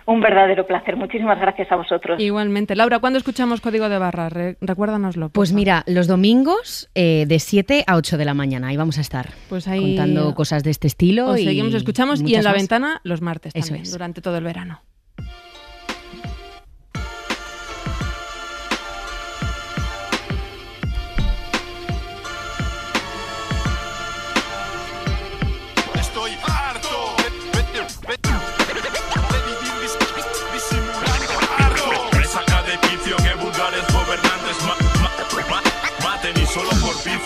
Un verdadero placer. Muchísimas gracias a vosotros. Igualmente. Laura, ¿cuándo escuchamos Código de Barra? Recuérdanoslo. Pues mira, los domingos de 7 a 8 de la mañana. Ahí vamos a estar pues ahí contando cosas de este estilo. Os seguimos, escuchamos y en La Ventana los martes Eso también, durante todo el verano. Estoy harto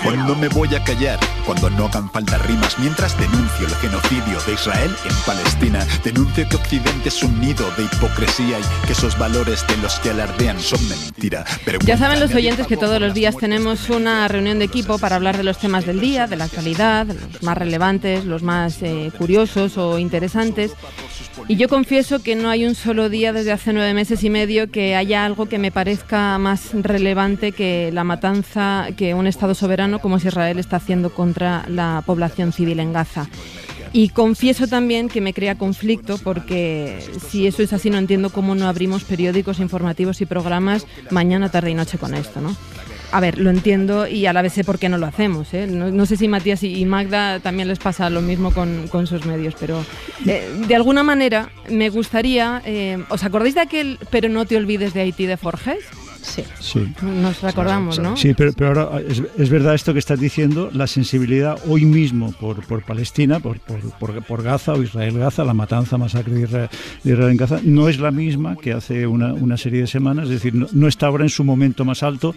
Hoy no me voy a callar cuando no hagan falta rimas, mientras denuncio el genocidio de Israel en Palestina. Denuncio que Occidente es un nido de hipocresía y que esos valores de los que alardean son mentira. Ya saben los oyentes que todos los días tenemos una reunión de equipo para hablar de los temas del día, de la actualidad, los más relevantes, los más curiosos o interesantes. Y yo confieso que no hay un solo día desde hace 9 meses y medio que haya algo que me parezca más relevante que la matanza que un Estado soberano como es Israel está haciendo contra la población civil en Gaza. Y confieso también que me crea conflicto porque si eso es así no entiendo cómo no abrimos periódicos informativos y programas mañana, tarde y noche con esto, ¿no? A ver, lo entiendo y a la vez sé por qué no lo hacemos, ¿eh? No sé si Matías y Magda también les pasa lo mismo con sus medios, pero de alguna manera me gustaría... ¿os acordáis de aquel Pero no te olvides de Haití de Forges? Sí. Nos recordamos, ¿no? Sí, pero ahora es verdad esto que estás diciendo, la sensibilidad hoy mismo por Palestina, por Gaza o Israel-Gaza, la matanza, masacre de Israel en Gaza, no es la misma que hace una serie de semanas, es decir, no está ahora en su momento más alto.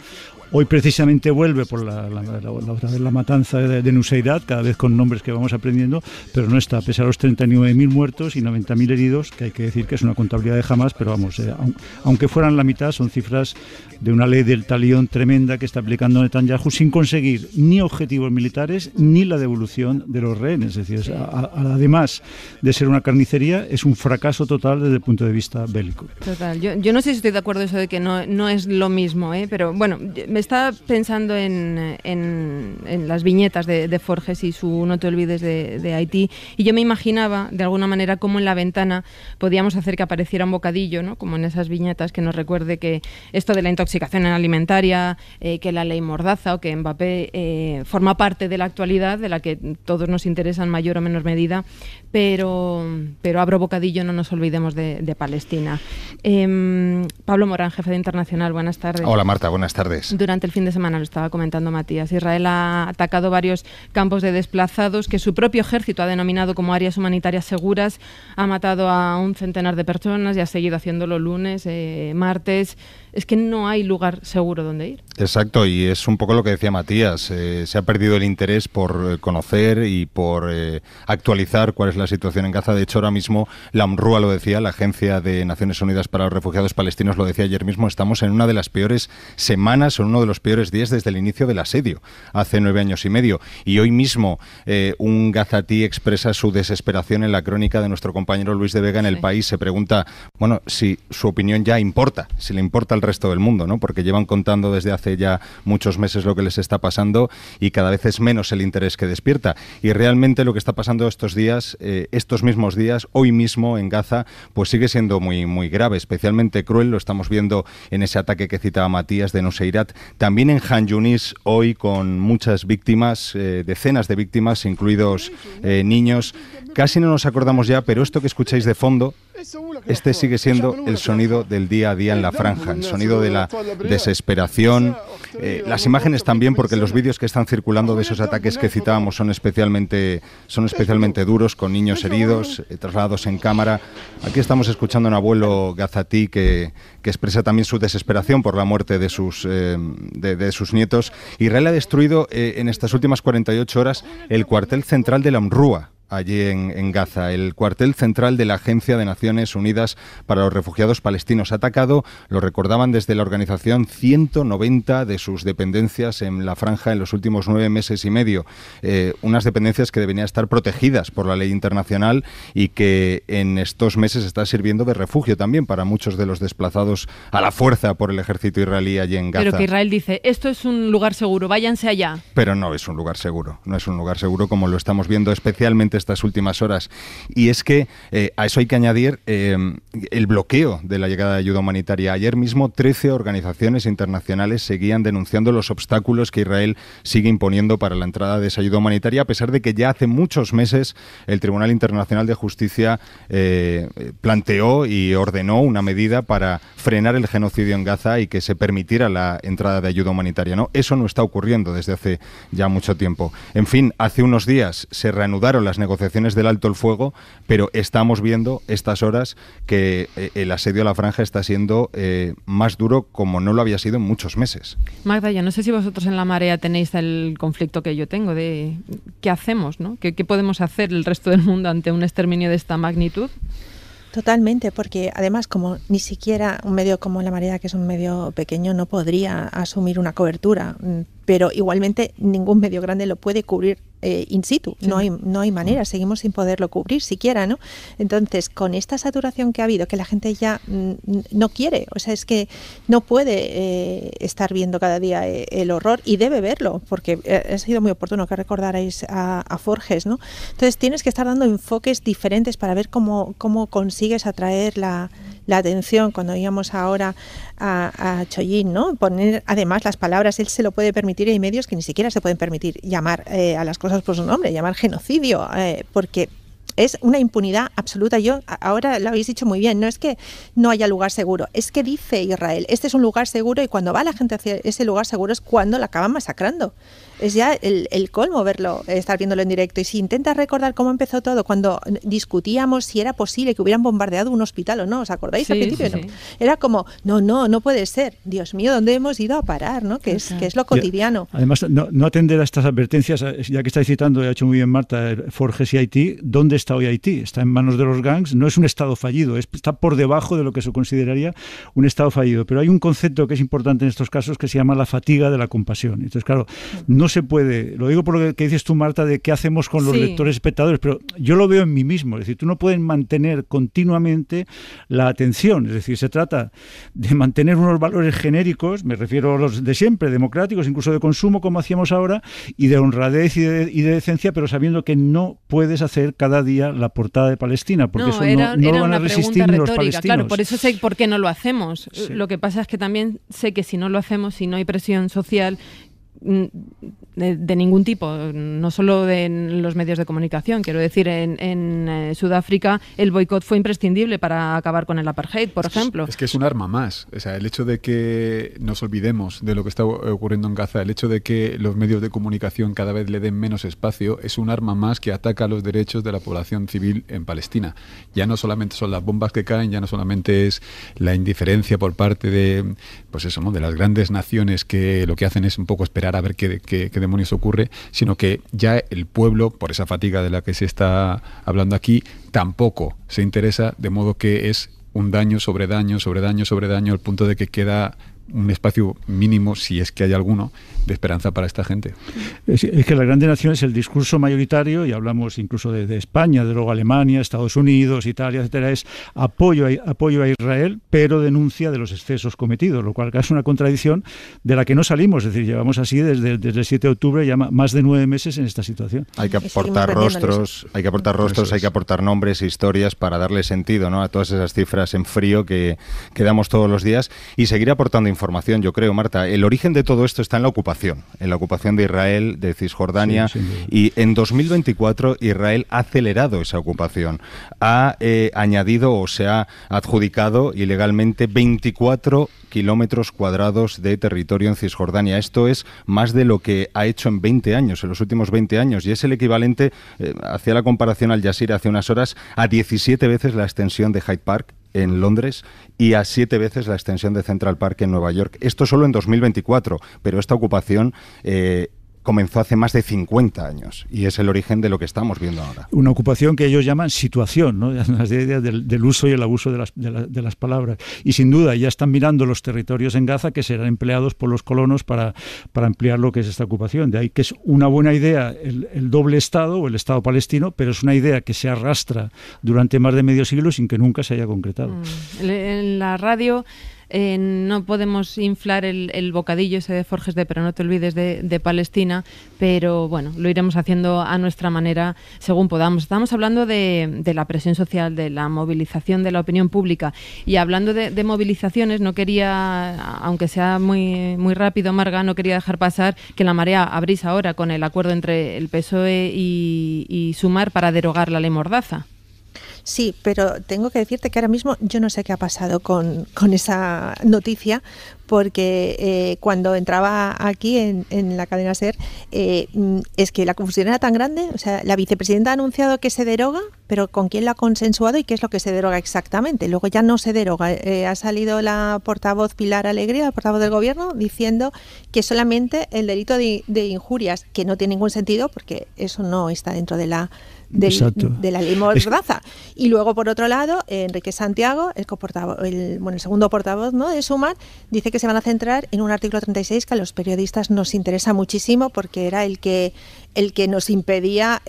Hoy precisamente vuelve por la matanza de Nuseirat, cada vez con nombres que vamos aprendiendo, pero no está, pese a los 39.000 muertos y 90.000 heridos, que hay que decir que es una contabilidad de jamás, pero vamos, aunque fueran la mitad, son cifras de una ley del talión tremenda que está aplicando Netanyahu sin conseguir ni objetivos militares ni la devolución de los rehenes. Es decir, además de ser una carnicería, es un fracaso total desde el punto de vista bélico. Total. Yo no sé si estoy de acuerdo en eso de que no es lo mismo, pero bueno, estaba pensando en las viñetas de Forges y su No te olvides de Haití, y yo me imaginaba de alguna manera cómo en la ventana podíamos hacer que apareciera un bocadillo, ¿no? Como en esas viñetas, que nos recuerde que esto de la intoxicación alimentaria, que la ley Mordaza o que Mbappé forma parte de la actualidad, de la que todos nos interesa en mayor o menor medida, pero abro bocadillo, no nos olvidemos de Palestina. Pablo Morán, jefe de Internacional, buenas tardes. Hola Marta, buenas tardes. Durante el fin de semana, lo estaba comentando Matías, Israel ha atacado varios campos de desplazados que su propio ejército ha denominado como áreas humanitarias seguras, ha matado a un centenar de personas y ha seguido haciéndolo lunes, martes. Es que no hay lugar seguro donde ir. Exacto, y es un poco lo que decía Matías, se ha perdido el interés por conocer y por actualizar cuál es la situación en Gaza. De hecho, ahora mismo la UNRWA lo decía, la Agencia de Naciones Unidas para los Refugiados Palestinos lo decía ayer mismo, estamos en una de las peores semanas, en uno de los peores días desde el inicio del asedio, hace 9 años y medio. Y hoy mismo un gazatí expresa su desesperación en la crónica de nuestro compañero Luis de Vega en El País. Se pregunta, bueno, si su opinión ya importa, si le importa al resto del mundo, ¿no? Porque llevan contando desde hace ya muchos meses lo que les está pasando y cada vez es menos el interés que despierta. Y realmente lo que está pasando estos días, estos mismos días, hoy mismo en Gaza, pues sigue siendo muy, muy grave, especialmente cruel. Lo estamos viendo en ese ataque que citaba Matías de Nuseirat. También en Han Yunis, hoy con muchas víctimas, decenas de víctimas, incluidos niños. Casi no nos acordamos ya, pero esto que escucháis de fondo, este sigue siendo el sonido del día a día en la franja, el sonido de la desesperación. Las imágenes también, porque los vídeos que están circulando de esos ataques que citábamos son especialmente duros, con niños heridos, trasladados en cámara. Aquí estamos escuchando a un abuelo gazatí que expresa también su desesperación por la muerte de sus nietos. Israel ha destruido en estas últimas 48 horas el cuartel central de la UNRWA, allí en Gaza, el cuartel central de la Agencia de Naciones Unidas para los Refugiados Palestinos. Ha atacado, lo recordaban desde la organización, 190 de sus dependencias en la franja en los últimos 9 meses y medio. Unas dependencias que deberían estar protegidas por la ley internacional y que en estos meses está sirviendo de refugio también para muchos de los desplazados a la fuerza por el ejército israelí allí en Gaza. Pero que Israel dice, esto es un lugar seguro, váyanse allá. Pero no es un lugar seguro, no es un lugar seguro como lo estamos viendo especialmente estas últimas horas. Y es que a eso hay que añadir el bloqueo de la llegada de ayuda humanitaria. Ayer mismo 13 organizaciones internacionales seguían denunciando los obstáculos que Israel sigue imponiendo para la entrada de esa ayuda humanitaria, a pesar de que ya hace muchos meses el Tribunal Internacional de Justicia planteó y ordenó una medida para frenar el genocidio en Gaza y que se permitiera la entrada de ayuda humanitaria, ¿no? Eso no está ocurriendo desde hace ya mucho tiempo. En fin, hace unos días se reanudaron las negociaciones del alto el fuego, pero estamos viendo estas horas que el asedio a la franja está siendo más duro como no lo había sido en muchos meses. Magda, yo no sé si vosotros en La Marea tenéis el conflicto que yo tengo de qué hacemos, ¿no? ¿Qué podemos hacer el resto del mundo ante un exterminio de esta magnitud? Totalmente, porque además como ni siquiera un medio como La Marea, que es un medio pequeño, no podría asumir una cobertura, pero igualmente ningún medio grande lo puede cubrir in situ, sí. no hay manera, seguimos sin poderlo cubrir siquiera, ¿no? Entonces, con esta saturación que ha habido, que la gente ya no quiere, o sea, es que no puede estar viendo cada día el horror y debe verlo, porque ha sido muy oportuno que recordarais a Forges, ¿no? Entonces, tienes que estar dando enfoques diferentes para ver cómo consigues atraer la atención. Cuando íbamos ahora a Chollín, ¿no? Poner además las palabras, él se lo puede permitir, y hay medios que ni siquiera se pueden permitir llamar a las cosas por su nombre, llamar genocidio, porque es una impunidad absoluta. Yo, ahora lo habéis dicho muy bien, no es que no haya lugar seguro, es que dice Israel, este es un lugar seguro, y cuando va la gente hacia ese lugar seguro es cuando la acaban masacrando. Es ya el colmo verlo, estar viéndolo en directo. Y si intentas recordar cómo empezó todo, cuando discutíamos si era posible que hubieran bombardeado un hospital o no, ¿os acordáis? Sí, al principio, sí. ¿no? Era como, no puede ser. Dios mío, ¿dónde hemos ido a parar? ¿No? Que es lo cotidiano. Además, no atender a estas advertencias, ya que estáis citando, ha hecho muy bien Marta, Forges y Haití. ¿Dónde está hoy Haití? Está en manos de los gangs, no es un Estado fallido, está por debajo de lo que se consideraría un Estado fallido. Pero hay un concepto que es importante en estos casos que se llama la fatiga de la compasión. Entonces, claro, no no se puede, lo digo por lo que dices tú, Marta, de qué hacemos con los lectores espectadores, pero yo lo veo en mí mismo, es decir, tú no puedes mantener continuamente la atención, es decir, se trata de mantener unos valores genéricos, me refiero a los de siempre, democráticos, incluso de consumo, como hacíamos ahora, y de honradez y de decencia, pero sabiendo que no puedes hacer cada día la portada de Palestina, porque eso no lo van a resistir ni los palestinos. Claro, por eso sé por qué no lo hacemos. Sí. Lo que pasa es que también sé que si no lo hacemos, si no hay presión social de ningún tipo, no solo de los medios de comunicación, quiero decir, en Sudáfrica el boicot fue imprescindible para acabar con el apartheid, por ejemplo. Es que es un arma más, o sea, el hecho de que nos olvidemos de lo que está ocurriendo en Gaza, el hecho de que los medios de comunicación cada vez le den menos espacio, es un arma más que ataca los derechos de la población civil en Palestina. Ya no solamente son las bombas que caen, ya no solamente es la indiferencia por parte de, pues eso, ¿no?, de las grandes naciones que lo que hacen es un poco esperar a ver qué demonios ocurre, sino que ya el pueblo, por esa fatiga de la que se está hablando aquí, tampoco se interesa, de modo que es un daño sobre daño, sobre daño, sobre daño, al punto de que queda un espacio mínimo, si es que hay alguno, de esperanza para esta gente. Es que las grandes naciones, el discurso mayoritario, y hablamos incluso de España, de luego Alemania, Estados Unidos, Italia, etcétera, es apoyo a Israel, pero denuncia de los excesos cometidos, lo cual es una contradicción de la que no salimos, es decir, llevamos así desde el 7 de octubre ya más de 9 meses en esta situación. Hay que aportar rostros, hay que aportar nombres e historias para darle sentido, ¿no?, a todas esas cifras en frío que damos todos los días, y seguir aportando información, yo creo, Marta. El origen de todo esto está en la ocupación de Israel, de Cisjordania, y en 2024 Israel ha acelerado esa ocupación. Ha añadido o se ha adjudicado ilegalmente 24 kilómetros cuadrados de territorio en Cisjordania. Esto es más de lo que ha hecho en 20 años, en los últimos 20 años, y es el equivalente, hacía la comparación Al Jazeera hace unas horas, a 17 veces la extensión de Hyde Park en Londres y a 7 veces la extensión de Central Park en Nueva York. Esto solo en 2024, pero esta ocupación comenzó hace más de 50 años y es el origen de lo que estamos viendo ahora. Una ocupación que ellos llaman situación, ¿no? Las ideas del uso y el abuso de las palabras. Y sin duda ya están mirando los territorios en Gaza que serán empleados por los colonos para ampliar lo que es esta ocupación. De ahí que es una buena idea el doble Estado o el Estado palestino, pero es una idea que se arrastra durante más de medio siglo sin que nunca se haya concretado. En la radio no podemos inflar el bocadillo ese de Forges de Pero no te olvides de Palestina, pero bueno, lo iremos haciendo a nuestra manera según podamos. Estamos hablando de la presión social, de la movilización de la opinión pública, y hablando de movilizaciones, no quería, aunque sea muy, muy rápido, Marga, no quería dejar pasar que la Marea abrís ahora con el acuerdo entre el PSOE y Sumar para derogar la ley Mordaza. Sí, pero tengo que decirte que ahora mismo yo no sé qué ha pasado con esa noticia, porque cuando entraba aquí en la cadena SER, es que la confusión era tan grande. O sea, la vicepresidenta ha anunciado que se deroga, pero ¿con quién lo ha consensuado y qué es lo que se deroga exactamente? Luego ya no se deroga. Ha salido la portavoz Pilar Alegría, la portavoz del Gobierno, diciendo que solamente el delito de injurias, que no tiene ningún sentido porque eso no está dentro de la ley Mordaza. Y luego, por otro lado, Enrique Santiago, el segundo portavoz, ¿no?, de Sumar, dice que se van a centrar en un artículo 36 que a los periodistas nos interesa muchísimo porque era el que nos impedía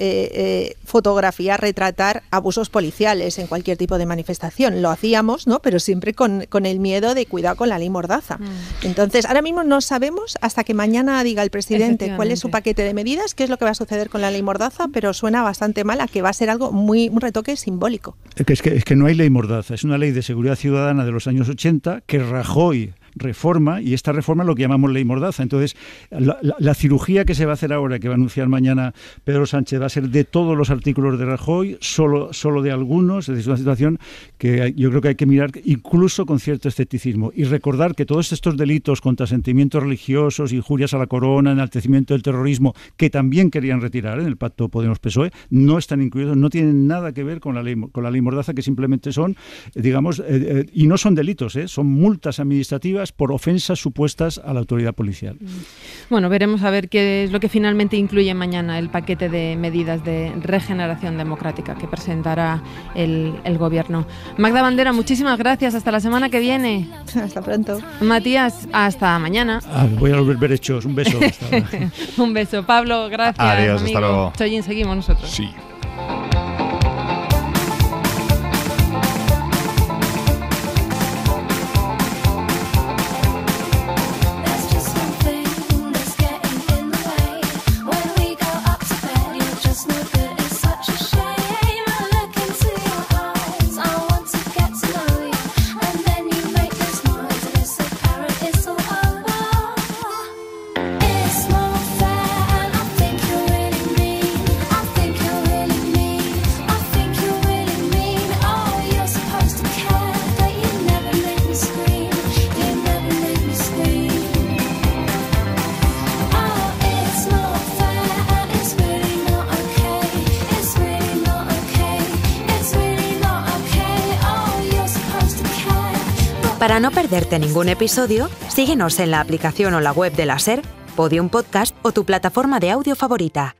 fotografiar, retratar abusos policiales en cualquier tipo de manifestación. Lo hacíamos, ¿no?, pero siempre con el miedo de cuidado con la ley Mordaza. Entonces, ahora mismo no sabemos, hasta que mañana diga el presidente cuál es su paquete de medidas, qué es lo que va a suceder con la ley Mordaza, pero suena bastante mal a que va a ser algo un retoque simbólico. Es que no hay ley Mordaza, es una ley de seguridad ciudadana de los años 80 que Rajoy reforma, y esta reforma es lo que llamamos ley Mordaza. Entonces, la cirugía que se va a hacer ahora, que va a anunciar mañana Pedro Sánchez, va a ser de todos los artículos de Rajoy, solo de algunos. Es decir, una situación que yo creo que hay que mirar incluso con cierto escepticismo y recordar que todos estos delitos contra sentimientos religiosos, injurias a la corona, enaltecimiento del terrorismo, que también querían retirar en el pacto Podemos-PSOE, no están incluidos, no tienen nada que ver con la ley Mordaza, que simplemente son, digamos, y no son delitos, son multas administrativas multas por ofensas supuestas a la autoridad policial. Bueno, veremos a ver qué es lo que finalmente incluye mañana el paquete de medidas de regeneración democrática que presentará el Gobierno. Magda Bandera, muchísimas gracias. Hasta la semana que viene. Hasta pronto. Matías, hasta mañana. Voy a volver hechos. Un beso. Un beso. Pablo, gracias. Adiós, amigo. hasta luego. Choyin, seguimos nosotros. Sí. Para no perderte ningún episodio, síguenos en la aplicación o la web de la SER, Podium Podcast o tu plataforma de audio favorita.